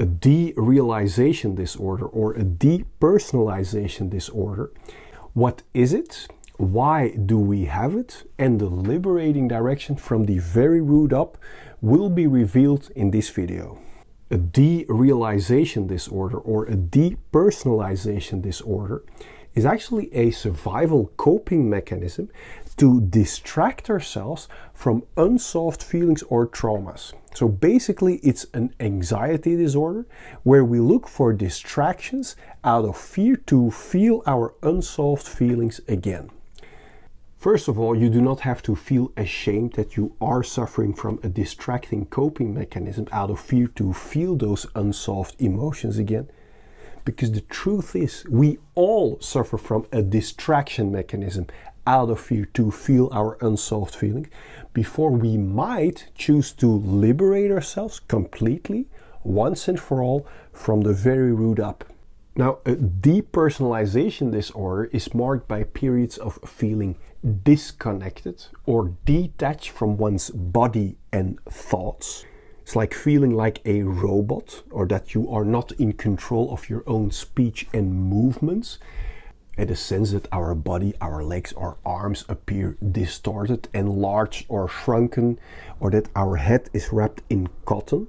A derealisation disorder or a depersonalisation disorder. What is it? Why do we have it? And the liberating direction from the very root up will be revealed in this video. A derealisation disorder or a depersonalisation disorder is actually a survival coping mechanism to distract ourselves from unsolved feelings or traumas. So basically it's an anxiety disorder where we look for distractions out of fear to feel our unsolved feelings again. First of all, you do not have to feel ashamed that you are suffering from a distracting coping mechanism out of fear to feel those unsolved emotions again. Because the truth is, we all suffer from a distraction mechanism out of fear to feel our unsolved feelings before we might choose to liberate ourselves completely, once and for all, from the very root up. Now, a depersonalization disorder is marked by periods of feeling disconnected or detached from one's body and thoughts. It's like feeling like a robot, or that you are not in control of your own speech and movements. And the sense that our body, our legs, our arms appear distorted, enlarged or shrunken, or that our head is wrapped in cotton.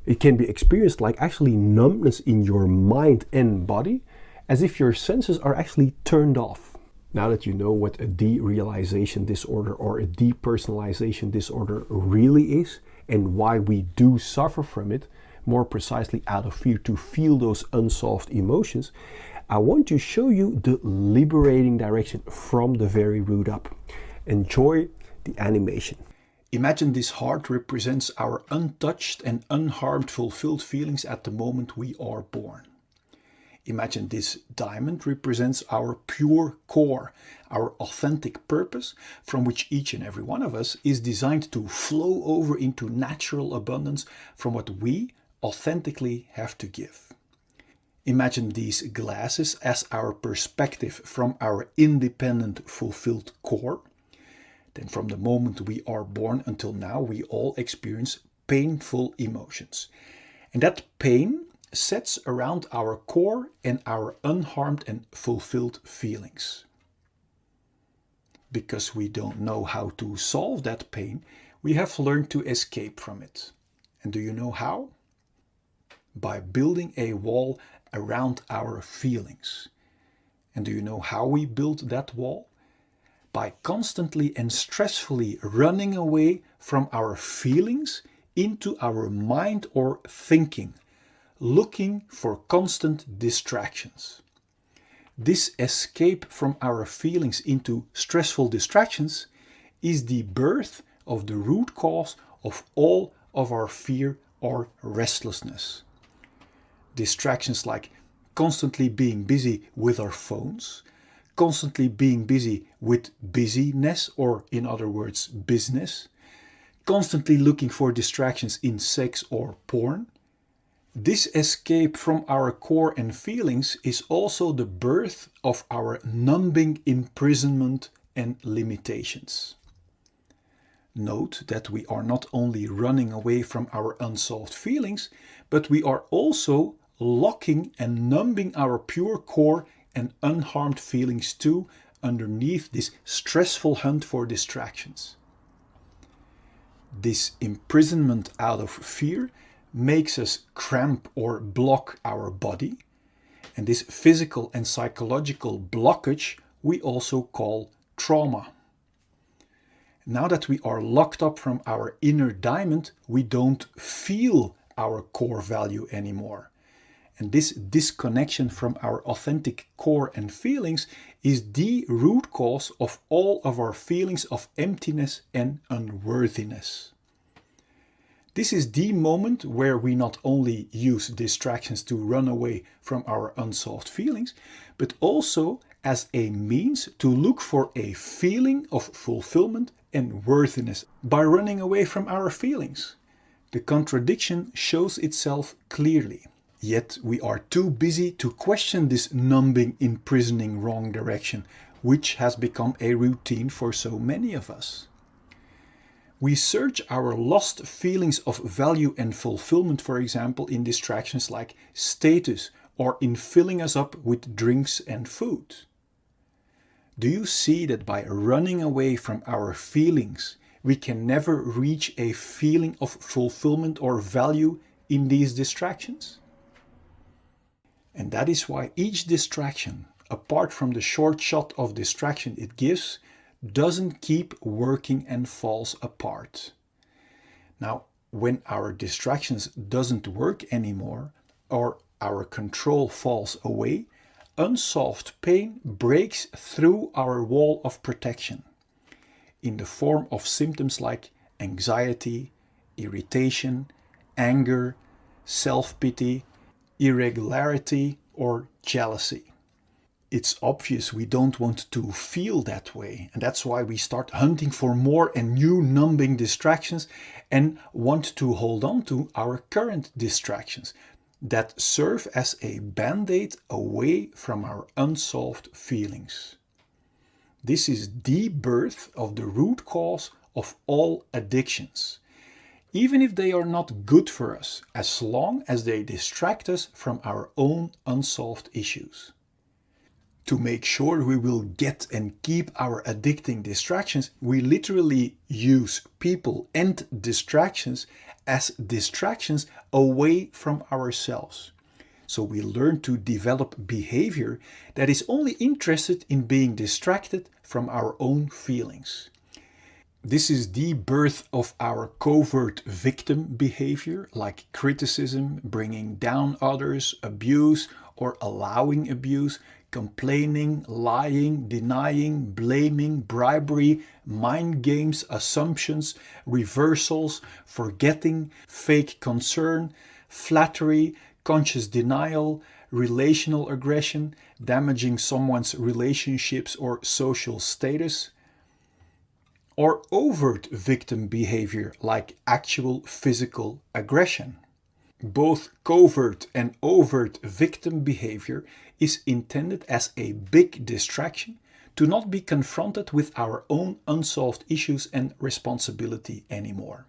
It can be experienced like actually numbness in your mind and body, as if your senses are actually turned off. Now that you know what a derealisation disorder or a depersonalization disorder really is, and why we do suffer from it, more precisely out of fear to feel those unsolved emotions, I want to show you the liberating direction from the very root up. Enjoy the animation. Imagine this heart represents our untouched and unharmed fulfilled feelings at the moment we are born. Imagine this diamond represents our pure core, our authentic purpose, from which each and every one of us is designed to flow over into natural abundance from what we authentically have to give. Imagine these glasses as our perspective from our independent, fulfilled core. Then from the moment we are born until now, we all experience painful emotions. And that pain sets around our core and our unharmed and fulfilled feelings. Because we don't know how to solve that pain, we have learned to escape from it. And do you know how? By building a wall around our feelings. And do you know how we build that wall? By constantly and stressfully running away from our feelings into our mind or thinking, looking for constant distractions. This escape from our feelings into stressful distractions is the birth of the root cause of all of our fear or restlessness. Distractions like constantly being busy with our phones, constantly being busy with busyness, or in other words, business, constantly looking for distractions in sex or porn. This escape from our core and feelings is also the birth of our numbing imprisonment and limitations. Note that we are not only running away from our unsolved feelings, but we are also locking and numbing our pure core and unharmed feelings too underneath this stressful hunt for distractions. This imprisonment out of fear makes us cramp or block our body, and this physical and psychological blockage we also call trauma. Now that we are locked up from our inner diamond, we don't feel our core value anymore. And this disconnection from our authentic core and feelings is the root cause of all of our feelings of emptiness and unworthiness. This is the moment where we not only use distractions to run away from our unsolved feelings, but also as a means to look for a feeling of fulfillment and worthiness by running away from our feelings. The contradiction shows itself clearly. Yet we are too busy to question this numbing, imprisoning wrong direction, which has become a routine for so many of us. We search our lost feelings of value and fulfillment, for example, in distractions like status or in filling us up with drinks and food. Do you see that by running away from our feelings, we can never reach a feeling of fulfillment or value in these distractions? And that is why each distraction, apart from the short shot of distraction it gives, doesn't keep working and falls apart. Now, when our distractions doesn't work anymore, or our control falls away, unsolved pain breaks through our wall of protection in the form of symptoms like anxiety, irritation, anger, self-pity, irregularity, or jealousy. It's obvious we don't want to feel that way, and that's why we start hunting for more and new numbing distractions and want to hold on to our current distractions that serve as a band-aid away from our unsolved feelings. This is the birth of the root cause of all addictions, even if they are not good for us, as long as they distract us from our own unsolved issues. To make sure we will get and keep our addicting distractions, we literally use people and distractions as distractions away from ourselves. So we learn to develop behavior that is only interested in being distracted from our own feelings. This is the birth of our covert victim behavior, like criticism, bringing down others, abuse or allowing abuse, complaining, lying, denying, blaming, bribery, mind games, assumptions, reversals, forgetting, fake concern, flattery, conscious denial, relational aggression, damaging someone's relationships or social status, or overt victim behavior like actual physical aggression. Both covert and overt victim behavior is intended as a big distraction to not be confronted with our own unsolved issues and responsibility anymore.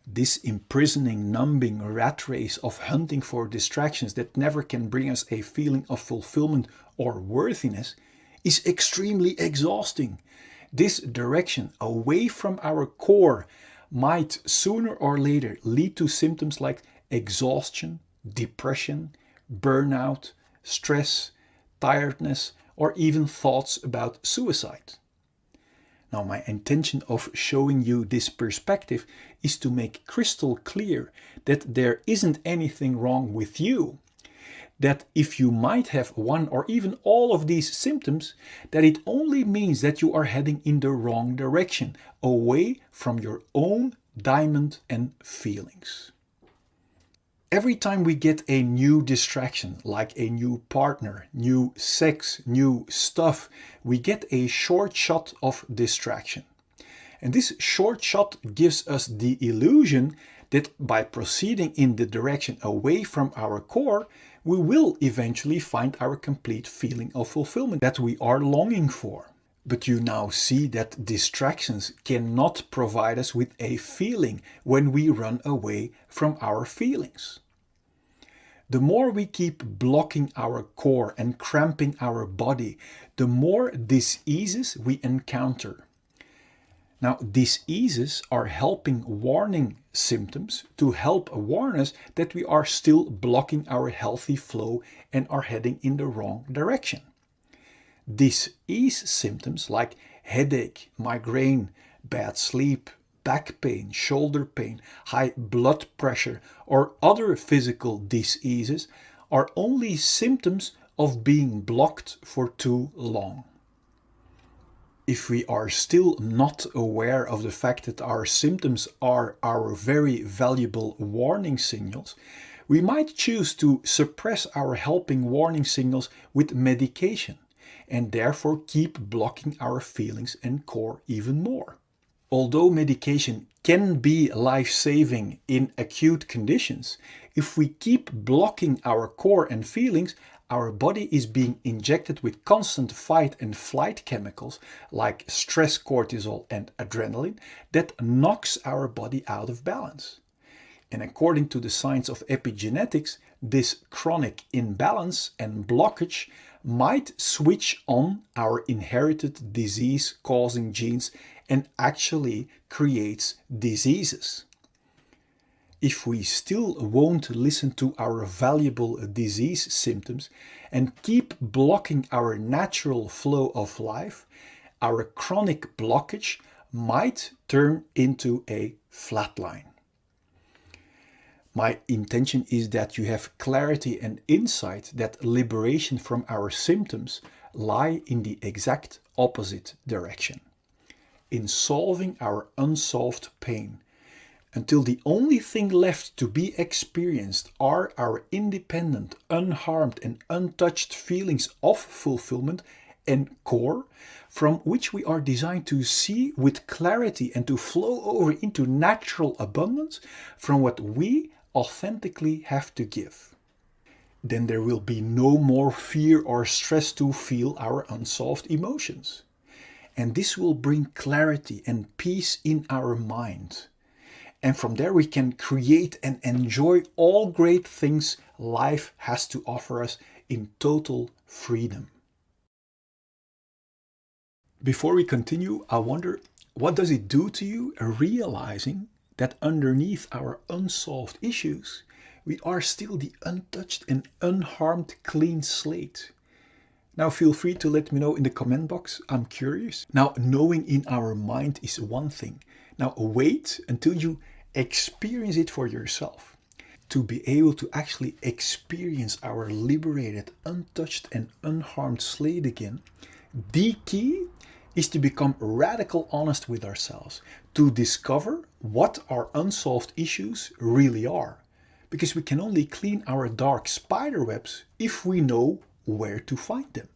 This imprisoning, numbing rat race of hunting for distractions that never can bring us a feeling of fulfillment or worthiness is extremely exhausting. This direction away from our core might sooner or later lead to symptoms like exhaustion, depression, burnout, stress, tiredness, or even thoughts about suicide. Now, my intention of showing you this perspective is to make crystal clear that there isn't anything wrong with you. That if you might have one or even all of these symptoms, that it only means that you are heading in the wrong direction, away from your own diamond and feelings. Every time we get a new distraction, like a new partner, new sex, new stuff, we get a short shot of distraction. And this short shot gives us the illusion that by proceeding in the direction away from our core, we will eventually find our complete feeling of fulfillment that we are longing for. But you now see that distractions cannot provide us with a feeling when we run away from our feelings. The more we keep blocking our core and cramping our body, the more diseases we encounter. Now, diseases are helping warning symptoms to help warn us that we are still blocking our healthy flow and are heading in the wrong direction. Disease symptoms like headache, migraine, bad sleep, back pain, shoulder pain, high blood pressure, or other physical diseases are only symptoms of being blocked for too long. If we are still not aware of the fact that our symptoms are our very valuable warning signals, we might choose to suppress our helping warning signals with medication and therefore keep blocking our feelings and core even more. Although medication can be life-saving in acute conditions, if we keep blocking our core and feelings, our body is being injected with constant fight and flight chemicals like stress cortisol and adrenaline that knocks our body out of balance. And according to the science of epigenetics, this chronic imbalance and blockage might switch on our inherited disease-causing genes and actually creates diseases. If we still won't listen to our valuable disease symptoms and keep blocking our natural flow of life, our chronic blockage might turn into a flatline. My intention is that you have clarity and insight that liberation from our symptoms lie in the exact opposite direction, in solving our unsolved pain, until the only thing left to be experienced are our independent, unharmed and untouched feelings of fulfillment and core, from which we are designed to see with clarity and to flow over into natural abundance from what we authentically have to give. Then there will be no more fear or stress to feel our unsolved emotions. And this will bring clarity and peace in our mind. And from there we can create and enjoy all great things life has to offer us in total freedom. Before we continue, I wonder, what does it do to you realizing that underneath our unsolved issues, we are still the untouched and unharmed clean slate? Now feel free to let me know in the comment box, I'm curious. Now knowing in our mind is one thing. Now wait until you experience it for yourself. To be able to actually experience our liberated, untouched and unharmed slate again, the key is to become radical honest with ourselves, to discover what our unsolved issues really are. Because we can only clean our dark spider webs if we know where to find them.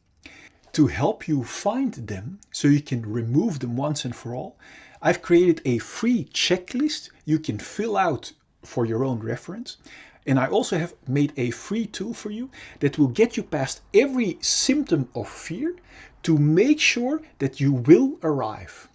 To help you find them so you can remove them once and for all, I've created a free checklist you can fill out for your own reference. And I also have made a free tool for you that will get you past every symptom of fear to make sure that you will arrive.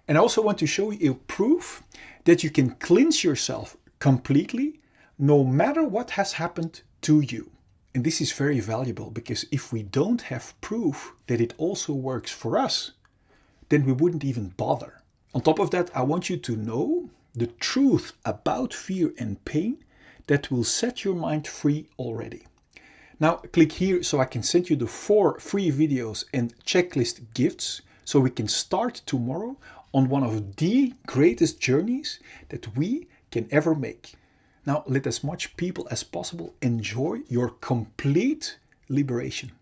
And I also want to show you a proof that you can cleanse yourself completely no matter what has happened to you. And this is very valuable because if we don't have proof that it also works for us, then we wouldn't even bother. On top of that, I want you to know the truth about fear and pain that will set your mind free already. Now click here so I can send you the 4 free videos and checklist gifts so we can start tomorrow on one of the greatest journeys that we can ever make. Now let as much people as possible enjoy your complete liberation.